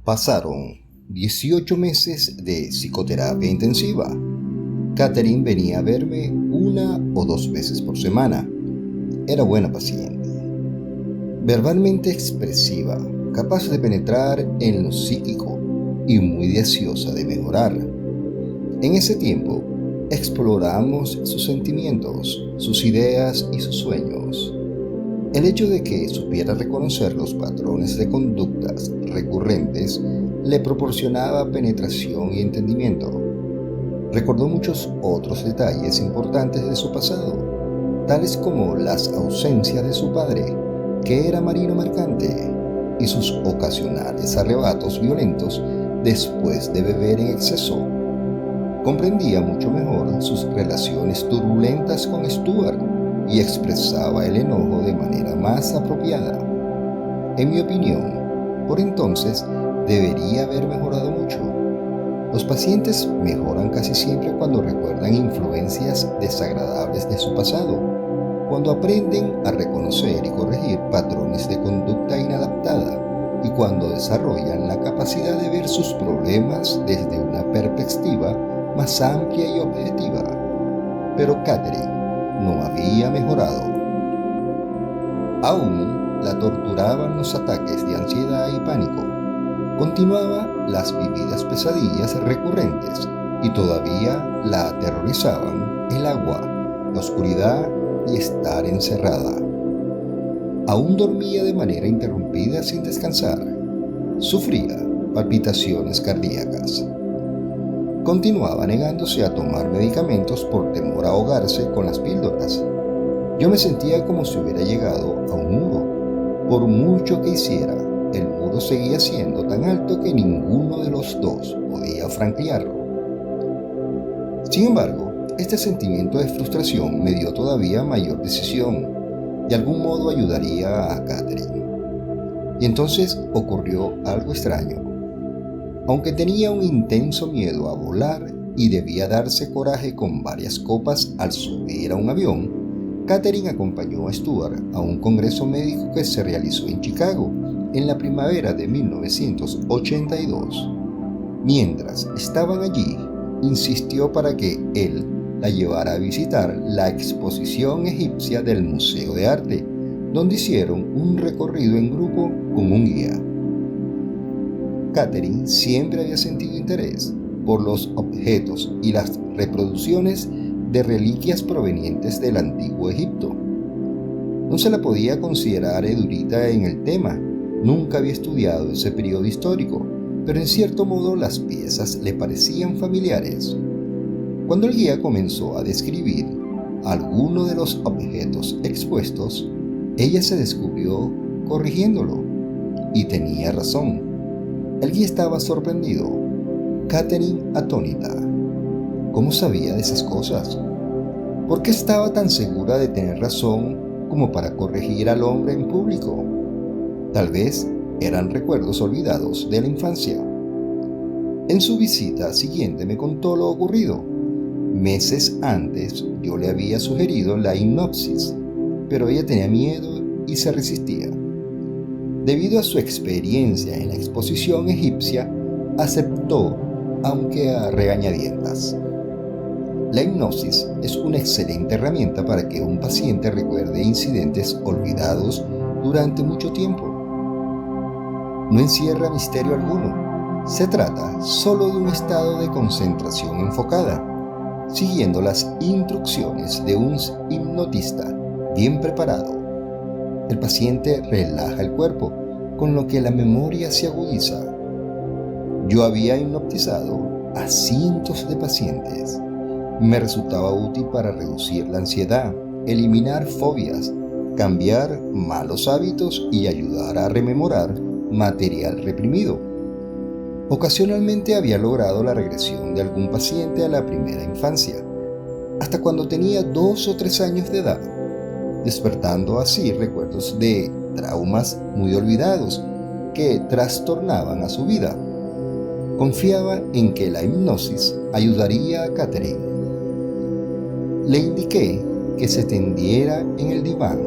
Pasaron 18 meses de psicoterapia intensiva. Catherine venía a verme 1 o 2 veces por semana. Era buena paciente, verbalmente expresiva, capaz de penetrar en lo psíquico y muy deseosa de mejorar. En ese tiempo, exploramos sus sentimientos, sus ideas y sus sueños. El hecho de que supiera reconocer los patrones de conductas recurrentes le proporcionaba penetración y entendimiento. Recordó muchos otros detalles importantes de su pasado, tales como las ausencias de su padre, que era marino mercante, y sus ocasionales arrebatos violentos después de beber en exceso. Comprendía mucho mejor sus relaciones turbulentas con Stuart y expresaba el enojo de manera más apropiada. En mi opinión, por entonces debería haber mejorado mucho. Los pacientes mejoran casi siempre cuando recuerdan influencias desagradables de su pasado, cuando aprenden a reconocer y corregir patrones de conducta inadaptada y cuando desarrollan la capacidad de ver sus problemas desde una perspectiva más amplia y objetiva. Pero Catherine no había mejorado. Aún la torturaban los ataques de ansiedad y pánico. Continuaba las vividas pesadillas recurrentes y todavía la aterrorizaban el agua, la oscuridad y estar encerrada. Aún dormía de manera interrumpida sin descansar. Sufría palpitaciones cardíacas. Continuaba negándose a tomar medicamentos por temor a ahogarse con las píldoras. Yo me sentía como si hubiera llegado a un muro. Por mucho que hiciera, el muro seguía siendo tan alto que ninguno de los dos podía franquearlo. Sin embargo, este sentimiento de frustración me dio todavía mayor decisión. De algún modo ayudaría a Catherine. Y entonces ocurrió algo extraño. Aunque tenía un intenso miedo a volar y debía darse coraje con varias copas al subir a un avión, Catherine acompañó a Stuart a un congreso médico que se realizó en Chicago en la primavera de 1982. Mientras estaban allí, insistió para que él la llevara a visitar la exposición egipcia del Museo de Arte, donde hicieron un recorrido en grupo con un guía. Catherine siempre había sentido interés por los objetos y las reproducciones de reliquias provenientes del antiguo Egipto. No se la podía considerar erudita en el tema, nunca había estudiado ese periodo histórico, pero en cierto modo las piezas le parecían familiares. Cuando el guía comenzó a describir algunos de los objetos expuestos, ella se descubrió corrigiéndolo, y tenía razón. El guía estaba sorprendido, Catherine atónita. ¿Cómo sabía de esas cosas? ¿Por qué estaba tan segura de tener razón como para corregir al hombre en público? Tal vez eran recuerdos olvidados de la infancia. En su visita siguiente me contó lo ocurrido. Meses antes yo le había sugerido la hipnosis, pero ella tenía miedo y se resistía. Debido a su experiencia en la exposición egipcia, aceptó, aunque a regañadientas. La hipnosis es una excelente herramienta para que un paciente recuerde incidentes olvidados durante mucho tiempo. No encierra misterio alguno. Se trata solo de un estado de concentración enfocada, siguiendo las instrucciones de un hipnotista bien preparado. El paciente relaja el cuerpo, con lo que la memoria se agudiza. Yo había hipnotizado a cientos de pacientes. Me resultaba útil para reducir la ansiedad, eliminar fobias, cambiar malos hábitos y ayudar a rememorar material reprimido. Ocasionalmente había logrado la regresión de algún paciente a la primera infancia, hasta cuando tenía 2 o 3 años de edad, despertando así recuerdos de traumas muy olvidados que trastornaban a su vida. Confiaba en que la hipnosis ayudaría a Catherine. Le indiqué que se tendiera en el diván,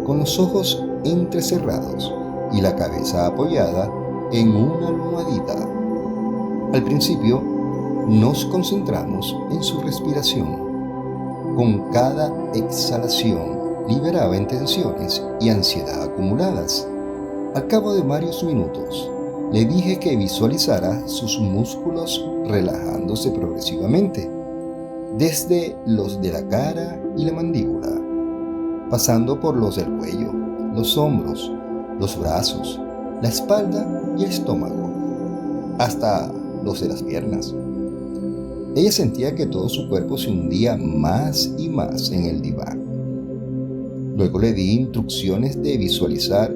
con los ojos entrecerrados y la cabeza apoyada en una almohadita. Al principio, nos concentramos en su respiración. Con cada exhalación liberaba tensiones y ansiedad acumuladas. Al cabo de varios minutos, le dije que visualizara sus músculos relajándose progresivamente, desde los de la cara y la mandíbula, pasando por los del cuello, los hombros, los brazos, la espalda y el estómago, hasta los de las piernas. Ella sentía que todo su cuerpo se hundía más y más en el diván. Luego le di instrucciones de visualizar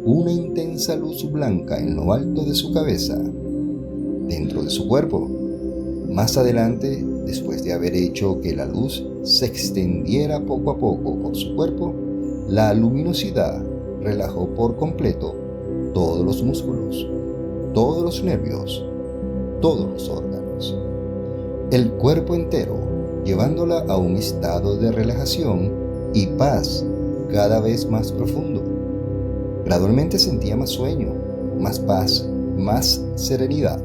una intensa luz blanca en lo alto de su cabeza, dentro de su cuerpo. Más adelante, después de haber hecho que la luz se extendiera poco a poco por su cuerpo, la luminosidad relajó por completo todos los músculos, todos los nervios, todos los órganos, el cuerpo entero, llevándola a un estado de relajación y paz cada vez más profundo. Gradualmente sentía más sueño, más paz, más serenidad.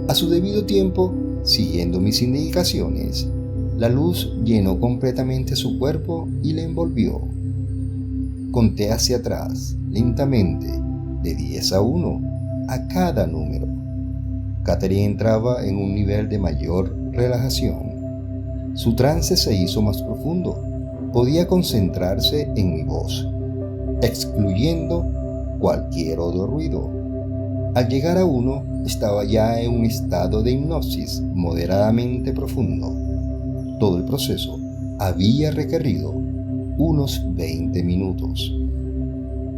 A su debido tiempo, siguiendo mis indicaciones, la luz llenó completamente su cuerpo y le envolvió. Conté hacia atrás, lentamente, de 10 a 1, a cada número. Katherine entraba en un nivel de mayor relajación. Su trance se hizo más profundo. Podía concentrarse en mi voz, excluyendo cualquier otro ruido. Al llegar a 1, estaba ya en un estado de hipnosis moderadamente profundo. Todo el proceso había requerido unos 20 minutos.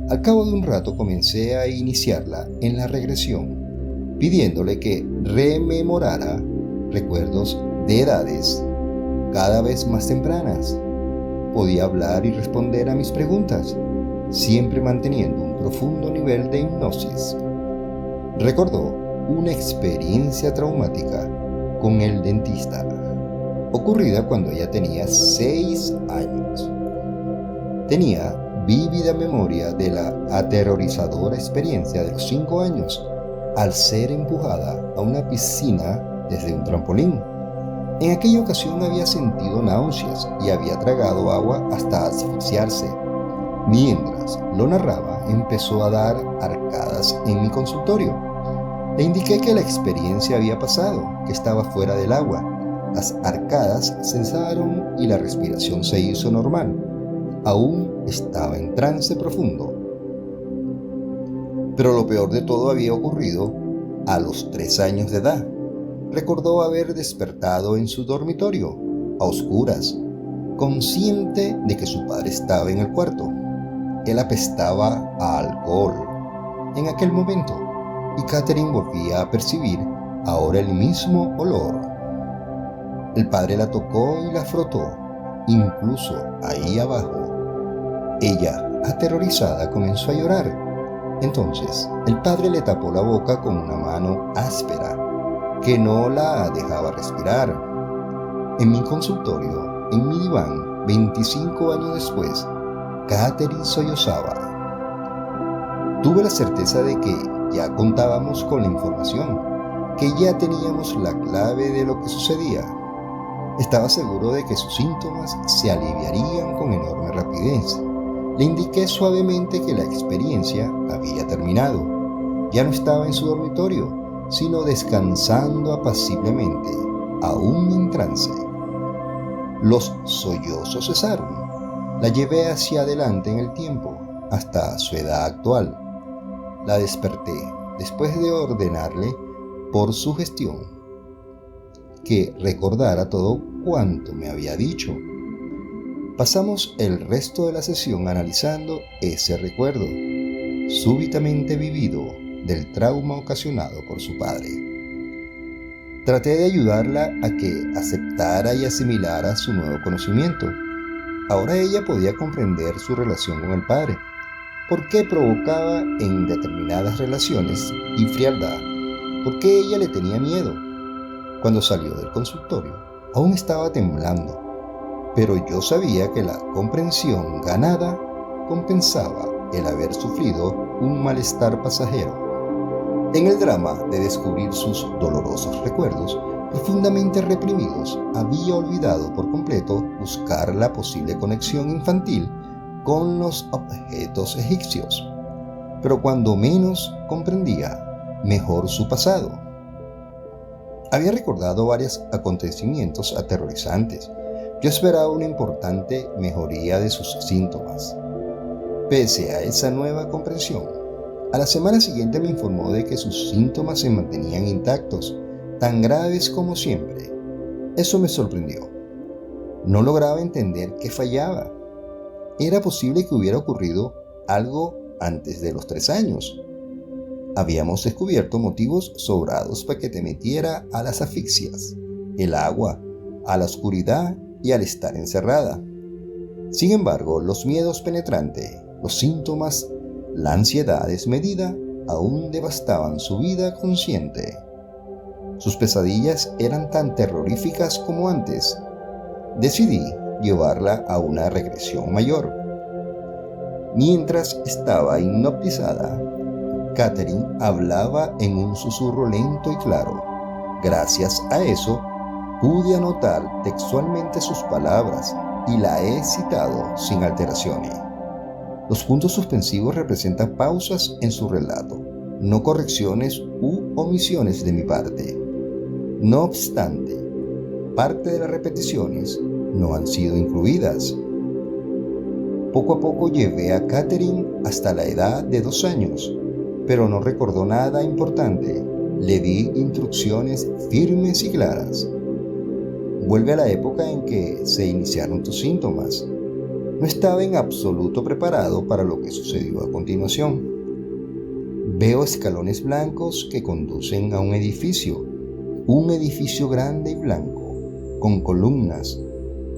Al cabo de un rato comencé a iniciarla en la regresión, pidiéndole que rememorara recuerdos de edades cada vez más tempranas. Podía hablar y responder a mis preguntas, siempre manteniendo un profundo nivel de hipnosis. Recordó una experiencia traumática con el dentista, ocurrida cuando ella tenía 6 años. Tenía vívida memoria de la aterrorizadora experiencia de los 5 años al ser empujada a una piscina desde un trampolín. En aquella ocasión había sentido náuseas y había tragado agua hasta asfixiarse. Mientras lo narraba, empezó a dar arcadas en mi consultorio. Le indiqué que la experiencia había pasado, que estaba fuera del agua. Las arcadas cesaron y la respiración se hizo normal. Aún estaba en trance profundo. Pero lo peor de todo había ocurrido a los 3 años de edad. Recordó haber despertado en su dormitorio, a oscuras, consciente de que su padre estaba en el cuarto. Él apestaba a alcohol en aquel momento, y Katherine volvía a percibir ahora el mismo olor. El padre la tocó y la frotó, incluso ahí abajo. Ella, aterrorizada, comenzó a llorar. Entonces, el padre le tapó la boca con una mano áspera, que no la dejaba respirar. En mi consultorio, en mi diván, 25 años después, Katherine sollozaba. Tuve la certeza de que ya contábamos con la información, que ya teníamos la clave de lo que sucedía. Estaba seguro de que sus síntomas se aliviarían con enorme rapidez. Le indiqué suavemente que la experiencia había terminado. Ya no estaba en su dormitorio, sino descansando apaciblemente, aún en trance. Los sollozos cesaron. La llevé hacia adelante en el tiempo, hasta su edad actual. La desperté después de ordenarle, por sugestión, que recordara todo cuanto me había dicho. Pasamos el resto de la sesión analizando ese recuerdo, súbitamente vivido, del trauma ocasionado por su padre. Traté de ayudarla a que aceptara y asimilara su nuevo conocimiento. Ahora ella podía comprender su relación con el padre, por qué provocaba en determinadas relaciones y frialdad, por qué ella le tenía miedo. Cuando salió del consultorio, aún estaba temblando, pero yo sabía que la comprensión ganada compensaba el haber sufrido un malestar pasajero. En el drama de descubrir sus dolorosos recuerdos, profundamente reprimidos, había olvidado por completo buscar la posible conexión infantil con los objetos egipcios. Pero cuando menos comprendía, mejor su pasado. Había recordado varios acontecimientos aterrorizantes. Yo esperaba una importante mejoría de sus síntomas. Pese a esa nueva comprensión, a la semana siguiente me informó de que sus síntomas se mantenían intactos, tan graves como siempre. Eso me sorprendió. No lograba entender qué fallaba. Era posible que hubiera ocurrido algo antes de los 3 años. Habíamos descubierto motivos sobrados para que te metiera a las asfixias, el agua, a la oscuridad y al estar encerrada. Sin embargo, los miedos penetrantes, los síntomas, la ansiedad desmedida aún devastaban su vida consciente. Sus pesadillas eran tan terroríficas como antes. Decidí llevarla a una regresión mayor. Mientras estaba hipnotizada, Catherine hablaba en un susurro lento y claro. Gracias a eso, pude anotar textualmente sus palabras y la he citado sin alteraciones. Los puntos suspensivos representan pausas en su relato, no correcciones u omisiones de mi parte. No obstante, parte de las repeticiones no han sido incluidas. Poco a poco llevé a Catherine hasta la edad de 2 años, pero no recordó nada importante. Le di instrucciones firmes y claras. Vuelve a la época en que se iniciaron tus síntomas. No estaba en absoluto preparado para lo que sucedió a continuación. Veo escalones blancos que conducen a un edificio grande y blanco, con columnas,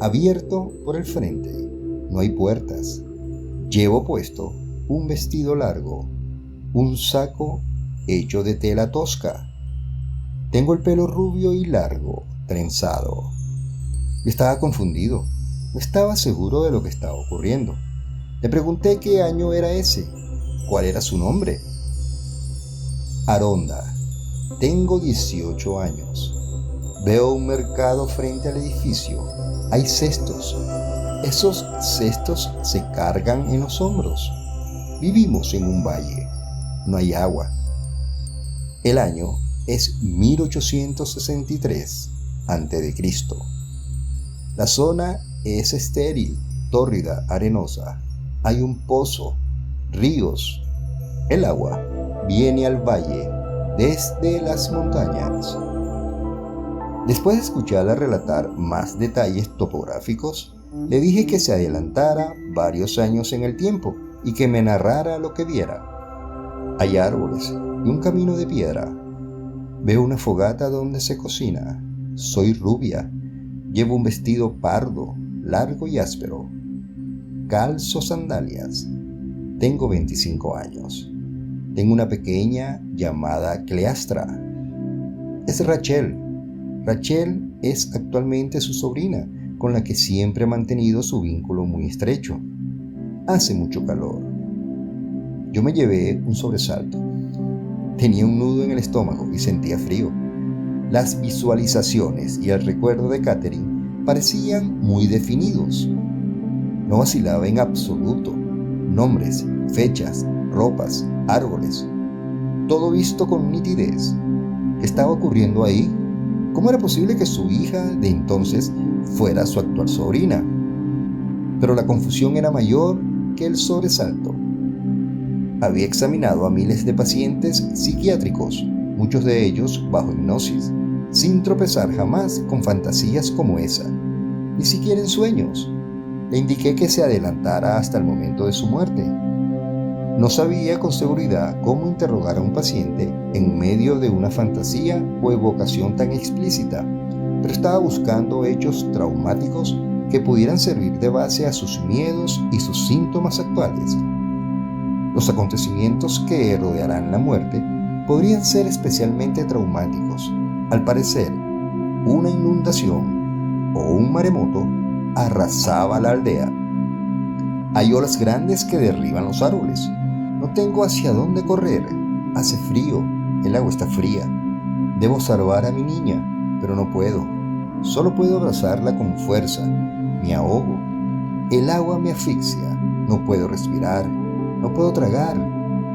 abierto por el frente. No hay puertas. Llevo puesto un vestido largo, un saco hecho de tela tosca. Tengo el pelo rubio y largo, trenzado. Estaba confundido. No estaba seguro de lo que estaba ocurriendo. Le pregunté qué año era ese, cuál era su nombre. Aronda. Tengo 18 años. Veo un mercado frente al edificio. Hay cestos. Esos cestos se cargan en los hombros. Vivimos en un valle. No hay agua. El año es 1863 a.C. La zona es estéril, tórrida, arenosa. Hay un pozo, ríos. El agua viene al valle desde las montañas. Después de escucharla relatar más detalles topográficos, le dije que se adelantara varios años en el tiempo y que me narrara lo que viera. Hay árboles y un camino de piedra. Veo una fogata donde se cocina. Soy rubia. Llevo un vestido pardo, largo y áspero. Calzo sandalias. Tengo 25 años. Tengo una pequeña llamada Cleastra. Es Rachel. Rachel es actualmente su sobrina, con la que siempre ha mantenido su vínculo muy estrecho. Hace mucho calor. Yo me llevé un sobresalto. Tenía un nudo en el estómago y sentía frío. Las visualizaciones y el recuerdo de Catherine parecían muy definidos. No vacilaba en absoluto. Nombres, fechas, ropas, árboles. Todo visto con nitidez. ¿Qué estaba ocurriendo ahí? ¿Cómo era posible que su hija de entonces fuera su actual sobrina? Pero la confusión era mayor que el sobresalto. Había examinado a miles de pacientes psiquiátricos, muchos de ellos bajo hipnosis, sin tropezar jamás con fantasías como esa, ni siquiera en sueños. Le indiqué que se adelantara hasta el momento de su muerte. No sabía con seguridad cómo interrogar a un paciente en medio de una fantasía o evocación tan explícita, pero estaba buscando hechos traumáticos que pudieran servir de base a sus miedos y sus síntomas actuales. Los acontecimientos que rodearán la muerte podrían ser especialmente traumáticos. Al parecer, una inundación o un maremoto arrasaba la aldea. Hay olas grandes que derriban los árboles. No tengo hacia dónde correr. Hace frío. El agua está fría. Debo salvar a mi niña, pero no puedo. Solo puedo abrazarla con fuerza. Me ahogo. El agua me asfixia. No puedo respirar. No puedo tragar.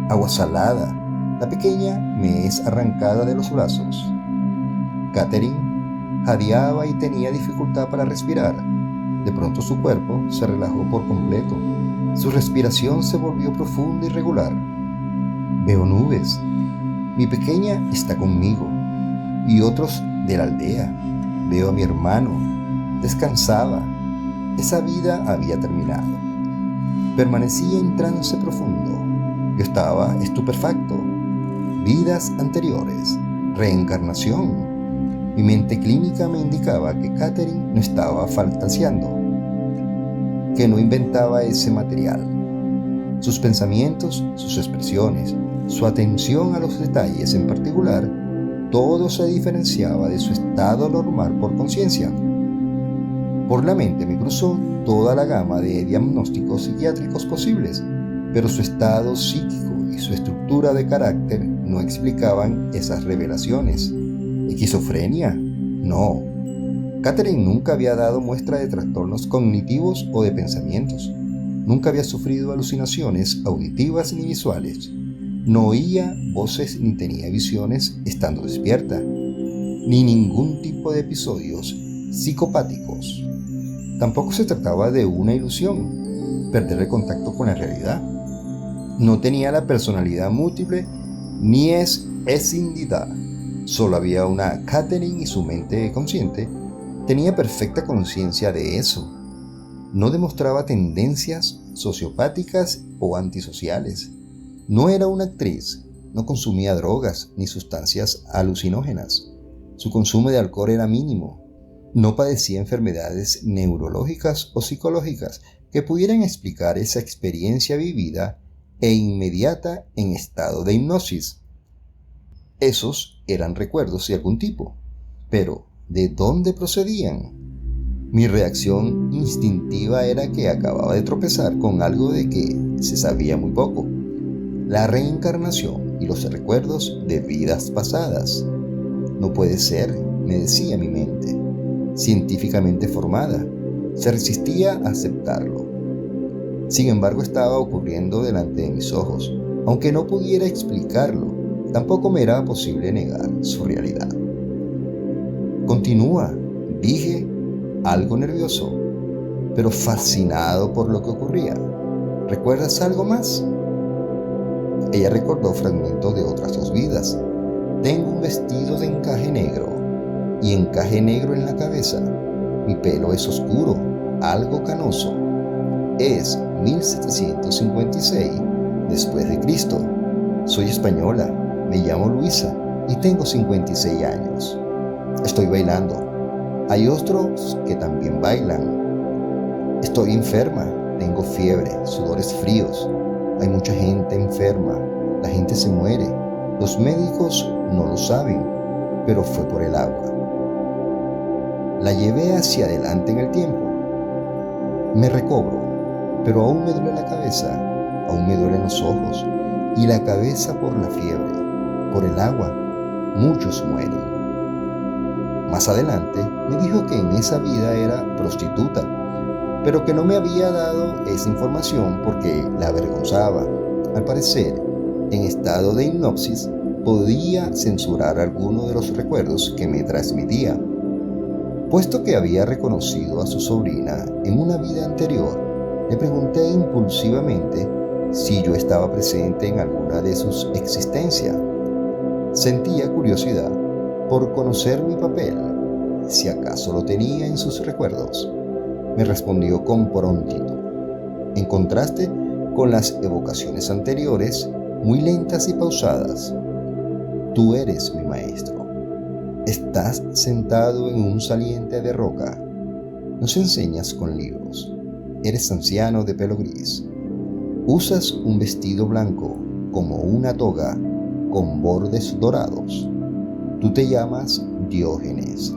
Agua salada. La pequeña me es arrancada de los brazos. Catherine jadeaba y tenía dificultad para respirar. De pronto su cuerpo se relajó por completo. Su respiración se volvió profunda y regular. Veo nubes. Mi pequeña está conmigo y otros de la aldea. Veo a mi hermano. Descansaba. Esa vida había terminado. Permanecía en trance profundo. Yo estaba estupefacto. Vidas anteriores. Reencarnación. Mi mente clínica me indicaba que Catherine no estaba fantaseando, que no inventaba ese material. Sus pensamientos, sus expresiones, su atención a los detalles en particular, todo se diferenciaba de su estado normal por conciencia. Por la mente me cruzó toda la gama de diagnósticos psiquiátricos posibles, pero su estado psíquico y su estructura de carácter no explicaban esas revelaciones. ¿Esquizofrenia? No. Catherine nunca había dado muestra de trastornos cognitivos o de pensamientos. Nunca había sufrido alucinaciones auditivas ni visuales. No oía voces ni tenía visiones estando despierta, ni ningún tipo de episodios psicopáticos. Tampoco se trataba de una ilusión, perder el contacto con la realidad. No tenía la personalidad múltiple ni escindida. Solo había una Catherine y su mente consciente tenía perfecta conciencia de eso. No demostraba tendencias sociopáticas o antisociales. No era una actriz, no consumía drogas ni sustancias alucinógenas. Su consumo de alcohol era mínimo. No padecía enfermedades neurológicas o psicológicas que pudieran explicar esa experiencia vivida e inmediata en estado de hipnosis. Esos eran recuerdos de algún tipo, pero ¿de dónde procedían? Mi reacción instintiva era que acababa de tropezar con algo de que se sabía muy poco: la reencarnación y los recuerdos de vidas pasadas. No puede ser, me decía mi mente, científicamente formada. Se resistía a aceptarlo. Sin embargo, estaba ocurriendo delante de mis ojos, aunque no pudiera explicarlo. Tampoco me era posible negar su realidad. Continúa, dije, algo nervioso, pero fascinado por lo que ocurría. ¿Recuerdas algo más? Ella recordó fragmentos de otras dos vidas. Tengo un vestido de encaje negro y encaje negro en la cabeza. Mi pelo es oscuro, algo canoso. Es 1756 después de Cristo. Soy española. Me llamo Luisa y tengo 56 años. Estoy bailando. Hay otros que también bailan. Estoy enferma. Tengo fiebre, sudores fríos. Hay mucha gente enferma. La gente se muere. Los médicos no lo saben, pero fue por el agua. La llevé hacia adelante en el tiempo. Me recobro, pero aún me duele la cabeza. Aún me duelen los ojos y la cabeza por la fiebre. Por el agua, muchos mueren. Más adelante me dijo que en esa vida era prostituta, pero que no me había dado esa información porque la avergonzaba. Al parecer, en estado de hipnosis, podía censurar alguno de los recuerdos que me transmitía. Puesto que había reconocido a su sobrina en una vida anterior, le pregunté impulsivamente si yo estaba presente en alguna de sus existencias. Sentía curiosidad por conocer mi papel, si acaso lo tenía en sus recuerdos. Me respondió con prontitud, en contraste con las evocaciones anteriores, muy lentas y pausadas. Tú eres mi maestro. Estás sentado en un saliente de roca. Nos enseñas con libros. Eres anciano de pelo gris. Usas un vestido blanco como una toga con bordes dorados. Tú te llamas Diógenes.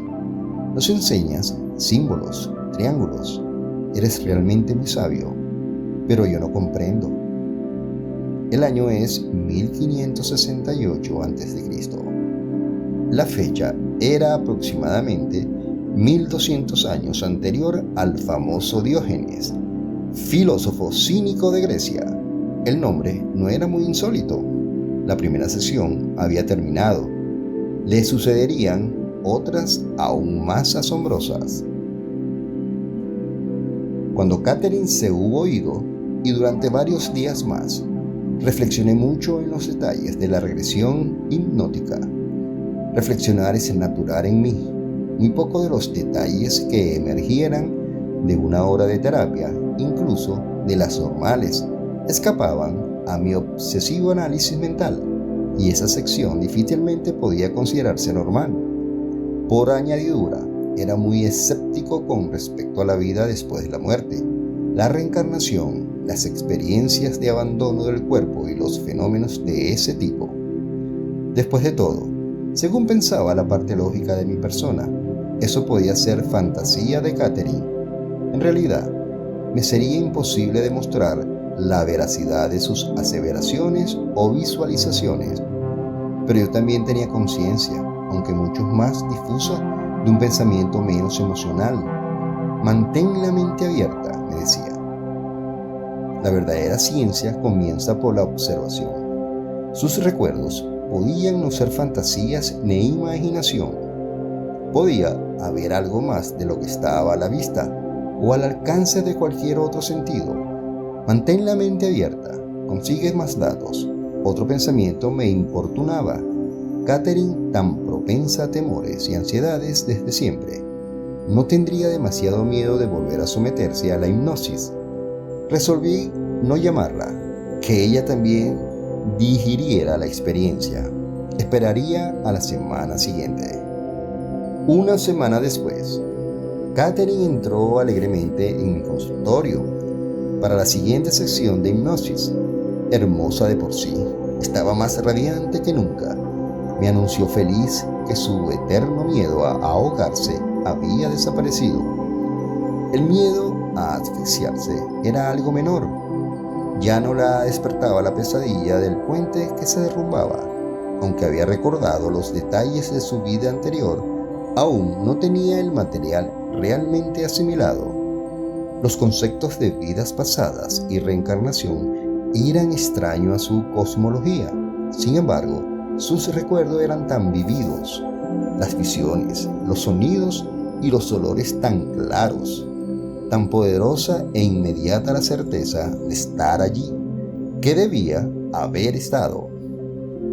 Nos enseñas símbolos, triángulos. Eres realmente muy sabio, pero yo no comprendo. El año es 1568 a.C. La fecha era aproximadamente 1200 años anterior al famoso Diógenes, filósofo cínico de Grecia. El nombre no era muy insólito. La primera sesión había terminado. Le sucederían otras aún más asombrosas. Cuando Catherine se hubo ido, y durante varios días más, reflexioné mucho en los detalles de la regresión hipnótica. Reflexionar es natural en mí. Muy poco de los detalles que emergieran de una hora de terapia, incluso de las normales, escapaban a mi obsesivo análisis mental, y esa sección difícilmente podía considerarse normal. Por añadidura, era muy escéptico con respecto a la vida después de la muerte, la reencarnación, las experiencias de abandono del cuerpo y los fenómenos de ese tipo. Después de todo, según pensaba la parte lógica de mi persona, eso podía ser fantasía de Catherine. En realidad, me sería imposible demostrar la veracidad de sus aseveraciones o visualizaciones, pero yo también tenía conciencia, aunque mucho más difusa, de un pensamiento menos emocional. Mantén la mente abierta, me decía. La verdadera ciencia comienza por la observación. Sus recuerdos podían no ser fantasías ni imaginación. Podía haber algo más de lo que estaba a la vista o al alcance de cualquier otro sentido. Mantén la mente abierta, consigues más datos. Otro pensamiento me importunaba. Catherine, tan propensa a temores y ansiedades desde siempre, no tendría demasiado miedo de volver a someterse a la hipnosis. Resolví no llamarla, que ella también digiriera la experiencia. Esperaría a la semana siguiente. Una semana después, Catherine entró alegremente en mi consultorio para la siguiente sección de hipnosis. Hermosa de por sí, estaba más radiante que nunca. Me anunció feliz que su eterno miedo a ahogarse había desaparecido. El miedo a asfixiarse era algo menor. Ya no la despertaba la pesadilla del puente que se derrumbaba. Aunque había recordado los detalles de su vida anterior, aún no tenía el material realmente asimilado. Los conceptos de vidas pasadas y reencarnación eran extraños a su cosmología. Sin embargo, sus recuerdos eran tan vividos, las visiones, los sonidos y los olores tan claros, tan poderosa e inmediata la certeza de estar allí, que debía haber estado.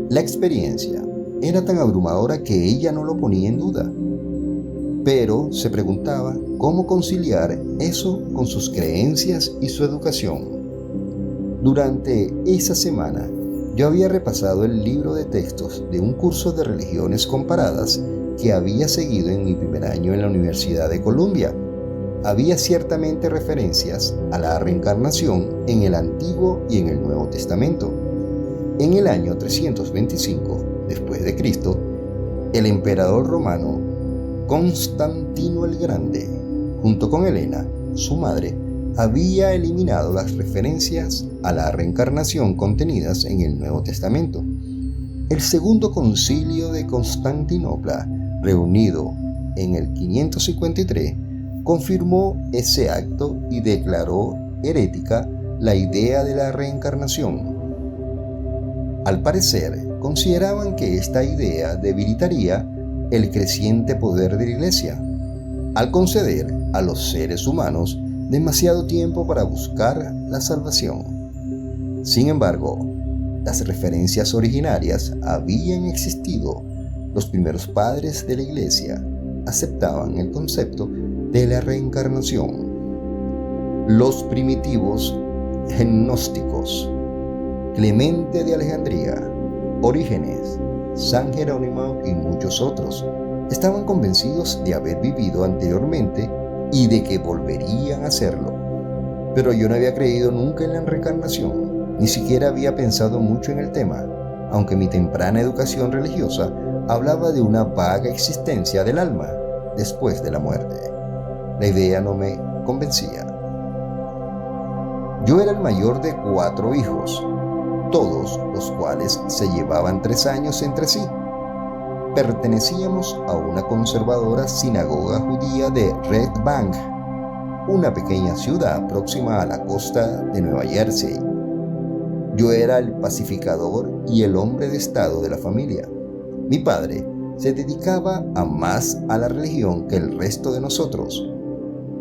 La experiencia era tan abrumadora que ella no lo ponía en duda, pero se preguntaba cómo conciliar eso con sus creencias y su educación. Durante esa semana, yo había repasado el libro de textos de un curso de religiones comparadas que había seguido en mi primer año en la Universidad de Columbia. Había ciertamente referencias a la reencarnación en el Antiguo y en el Nuevo Testamento. En el año 325 después de Cristo, el emperador romano Constantino el Grande, junto con Helena, su madre, había eliminado las referencias a la reencarnación contenidas en el Nuevo Testamento. El Segundo Concilio de Constantinopla, reunido en el 553, confirmó ese acto y declaró herética la idea de la reencarnación. Al parecer, consideraban que esta idea debilitaría el creciente poder de la Iglesia, al conceder a los seres humanos demasiado tiempo para buscar la salvación. Sin embargo, las referencias originarias habían existido. Los primeros padres de la Iglesia aceptaban el concepto de la reencarnación. Los primitivos gnósticos, Clemente de Alejandría, Orígenes, San Jerónimo y muchos otros, estaban convencidos de haber vivido anteriormente y de que volverían a hacerlo. Pero yo no había creído nunca en la reencarnación, ni siquiera había pensado mucho en el tema, aunque mi temprana educación religiosa hablaba de una vaga existencia del alma después de la muerte. La idea no me convencía. Yo era el mayor de 4 hijos. todos los cuales se llevaban 3 años entre sí. Pertenecíamos a una conservadora sinagoga judía de Red Bank, una pequeña ciudad próxima a la costa de Nueva Jersey. Yo era el pacificador y el hombre de estado de la familia. Mi padre se dedicaba más a la religión que el resto de nosotros.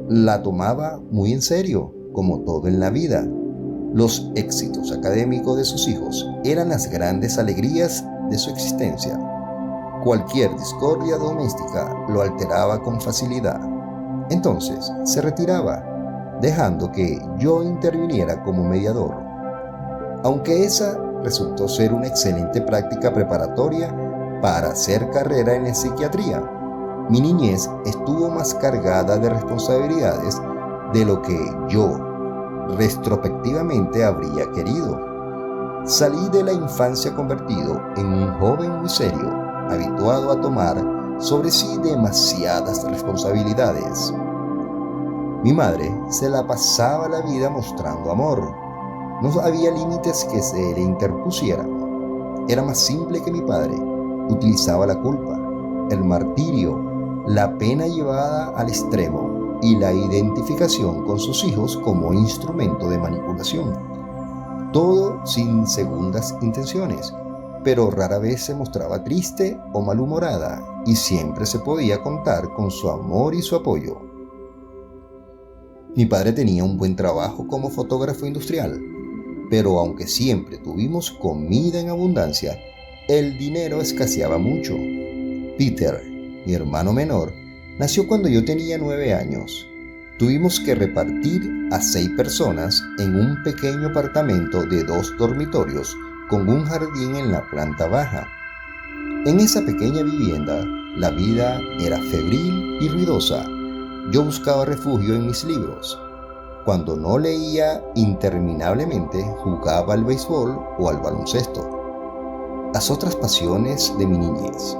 La tomaba muy en serio, como todo en la vida. Los éxitos académicos de sus hijos eran las grandes alegrías de su existencia. Cualquier discordia doméstica lo alteraba con facilidad. Entonces se retiraba, dejando que yo interviniera como mediador. Aunque esa resultó ser una excelente práctica preparatoria para hacer carrera en la psiquiatría, mi niñez estuvo más cargada de responsabilidades de lo que yo retrospectivamente habría querido. Salí de la infancia convertido en un joven muy serio, habituado a tomar sobre sí demasiadas responsabilidades. Mi madre se la pasaba la vida mostrando amor. No había límites que se le interpusieran. Era más simple que mi padre. Utilizaba la culpa, el martirio, la pena llevada al extremo y la identificación con sus hijos como instrumento de manipulación. Todo sin segundas intenciones, pero rara vez se mostraba triste o malhumorada y siempre se podía contar con su amor y su apoyo. Mi padre tenía un buen trabajo como fotógrafo industrial, pero aunque siempre tuvimos comida en abundancia, el dinero escaseaba mucho. Peter, mi hermano menor, nació cuando yo tenía 9 años. Tuvimos que repartir a 6 personas en un pequeño apartamento de 2 dormitorios con un jardín en la planta baja. En esa pequeña vivienda, la vida era febril y ruidosa. Yo buscaba refugio en mis libros. Cuando no leía interminablemente, jugaba al béisbol o al baloncesto. Las otras pasiones de mi niñez.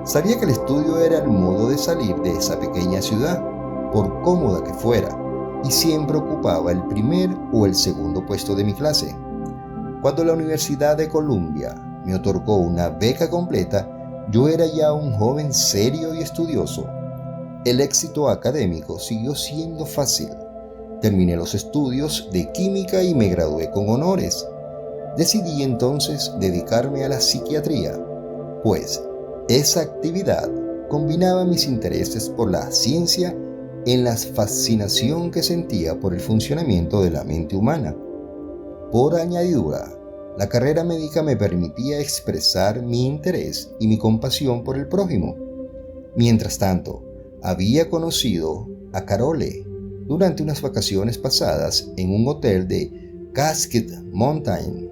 Sabía que el estudio era el modo de salir de esa pequeña ciudad, por cómoda que fuera, y siempre ocupaba el primer o el segundo puesto de mi clase. Cuando la Universidad de Columbia me otorgó una beca completa, yo era ya un joven serio y estudioso. El éxito académico siguió siendo fácil. Terminé los estudios de química y me gradué con honores. Decidí entonces dedicarme a la psiquiatría, pues esa actividad combinaba mis intereses por la ciencia en la fascinación que sentía por el funcionamiento de la mente humana. Por añadidura, la carrera médica me permitía expresar mi interés y mi compasión por el prójimo. Mientras tanto, había conocido a Carole durante unas vacaciones pasadas en un hotel de Cascade Mountain,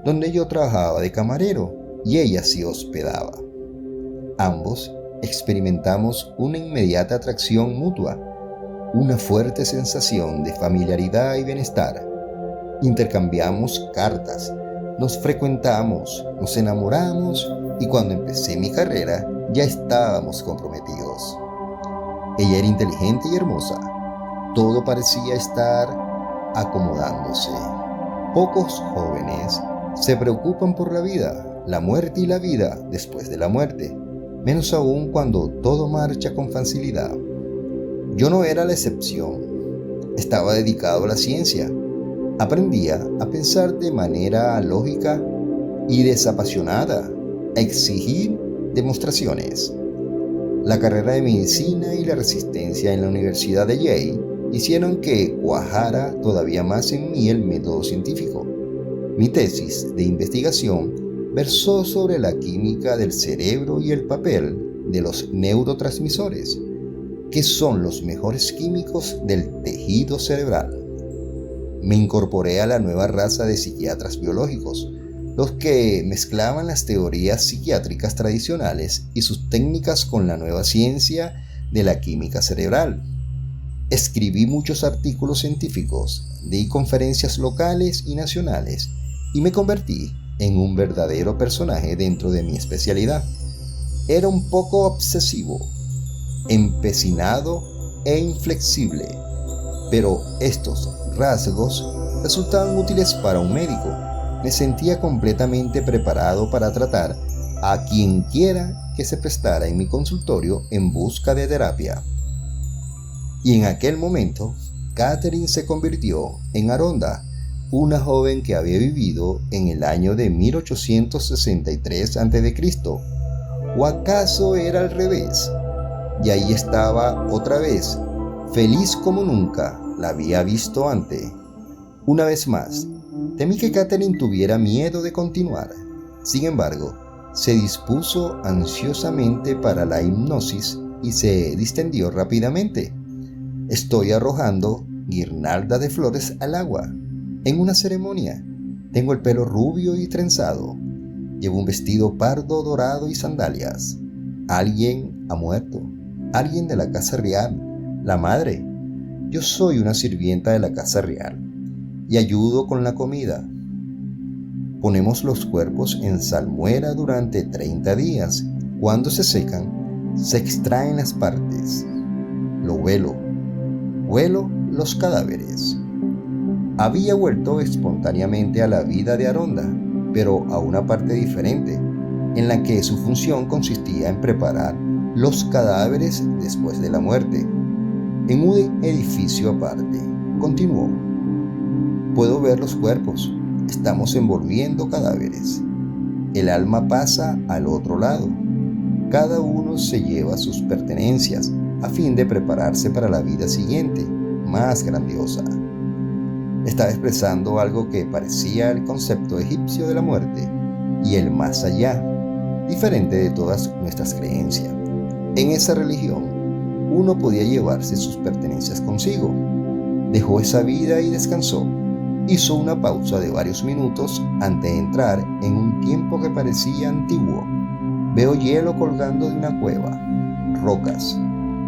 donde yo trabajaba de camarero y ella se hospedaba. Ambos experimentamos una inmediata atracción mutua, una fuerte sensación de familiaridad y bienestar. Intercambiamos cartas, nos frecuentamos, nos enamoramos y cuando empecé mi carrera ya estábamos comprometidos. Ella era inteligente y hermosa. Todo parecía estar acomodándose. Pocos jóvenes se preocupan por la vida, la muerte y la vida después de la muerte, menos aún cuando todo marcha con facilidad. Yo no era la excepción. Estaba dedicado a la ciencia. Aprendía a pensar de manera lógica y desapasionada, a exigir demostraciones. La carrera de medicina y la resistencia en la Universidad de Yale hicieron que cuajara todavía más en mí el método científico. Mi tesis de investigación versó sobre la química del cerebro y el papel de los neurotransmisores, que son los mejores químicos del tejido cerebral. Me incorporé a la nueva raza de psiquiatras biológicos, los que mezclaban las teorías psiquiátricas tradicionales y sus técnicas con la nueva ciencia de la química cerebral. Escribí muchos artículos científicos, di conferencias locales y nacionales y me convertí en un verdadero personaje dentro de mi especialidad. Era un poco obsesivo, empecinado e inflexible, pero estos rasgos resultaban útiles para un médico. Me sentía completamente preparado para tratar a quien quiera que se prestara en mi consultorio en busca de terapia. Y en aquel momento, Catherine se convirtió en Aronda, una joven que había vivido en el año de 1863 a.C. ¿O acaso era al revés? Y ahí estaba otra vez, feliz como nunca la había visto antes. Una vez más, temí que Catherine tuviera miedo de continuar. Sin embargo, se dispuso ansiosamente para la hipnosis y se distendió rápidamente. Estoy arrojando guirnaldas de flores al agua, en una ceremonia. Tengo el pelo rubio y trenzado. Llevo un vestido pardo dorado y sandalias. Alguien ha muerto. Alguien de la casa real. La madre. Yo soy una sirvienta de la casa real y ayudo con la comida. Ponemos los cuerpos en salmuera durante 30 días. Cuando se secan, se extraen las partes. Lo huelo los cadáveres. Había vuelto espontáneamente a la vida de Aronda, pero a una parte diferente, en la que su función consistía en preparar los cadáveres después de la muerte. En un edificio aparte, continuó. Puedo ver los cuerpos. Estamos envolviendo cadáveres. El alma pasa al otro lado. Cada uno se lleva sus pertenencias a fin de prepararse para la vida siguiente, más grandiosa. Estaba expresando algo que parecía el concepto egipcio de la muerte y el más allá, diferente de todas nuestras creencias. En esa religión, uno podía llevarse sus pertenencias consigo. Dejó esa vida y descansó. Hizo una pausa de varios minutos antes de entrar en un tiempo que parecía antiguo. Veo hielo colgando de una cueva, rocas.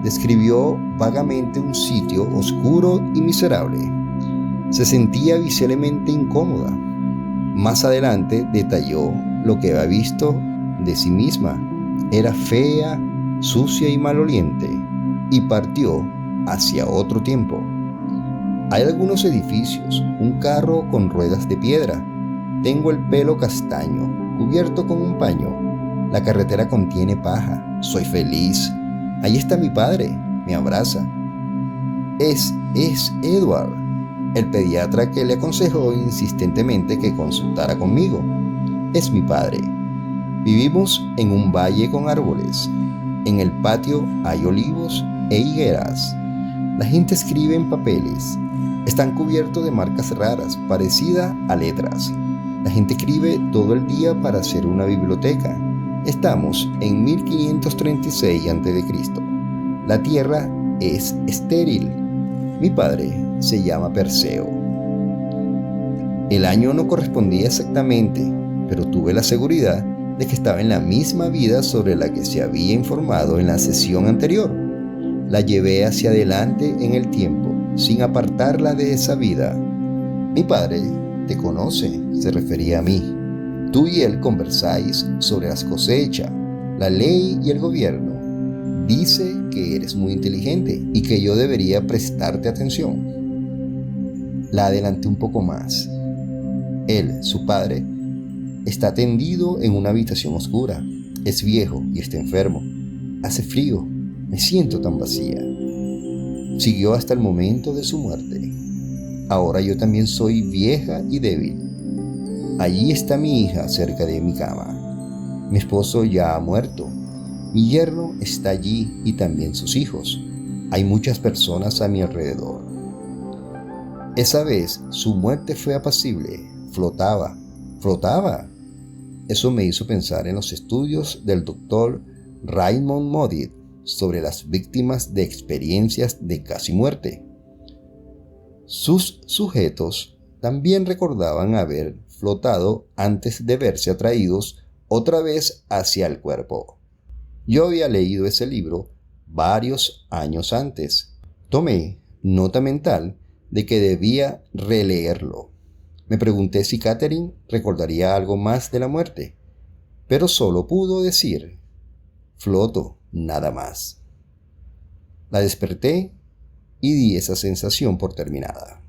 Describió vagamente un sitio oscuro y miserable. Se sentía visiblemente incómoda. Más adelante detalló lo que había visto de sí misma. Era fea, sucia y maloliente, y partió hacia otro tiempo. Hay algunos edificios, un carro con ruedas de piedra. Tengo el pelo castaño, cubierto con un paño. La carretera contiene paja. Soy feliz. Ahí está mi padre, me abraza. Es Edward, el pediatra que le aconsejó insistentemente que consultara conmigo. Es mi padre. Vivimos en un valle con árboles. En el patio hay olivos e higueras. La gente escribe en papeles. Están cubiertos de marcas raras, parecidas a letras. La gente escribe todo el día para hacer una biblioteca. Estamos en 1536 a.C. La tierra es estéril. Mi padre se llama Perseo. El año no correspondía exactamente, pero tuve la seguridad de que estaba en la misma vida sobre la que se había informado en la sesión anterior. La llevé hacia adelante en el tiempo, sin apartarla de esa vida. Mi padre te conoce, se refería a mí. Tú y él conversáis sobre las cosechas, la ley y el gobierno. Dice que eres muy inteligente y que yo debería prestarte atención. La adelanté un poco más. Él, su padre, está tendido en una habitación oscura. Es viejo y está enfermo. Hace frío. Me siento tan vacía. Siguió hasta el momento de su muerte. Ahora yo también soy vieja y débil. Allí está mi hija cerca de mi cama. Mi esposo ya ha muerto. Mi yerno está allí y también sus hijos. Hay muchas personas a mi alrededor. Esa vez su muerte fue apacible. Flotaba. Eso me hizo pensar en los estudios del doctor Raymond Moody sobre las víctimas de experiencias de casi muerte. Sus sujetos también recordaban haber flotado antes de verse atraídos otra vez hacia el cuerpo. Yo había leído ese libro varios años antes. Tomé nota mental de que debía releerlo. Me pregunté si Catherine recordaría algo más de la muerte, pero solo pudo decir, floto, nada más. La desperté y di esa sensación por terminada.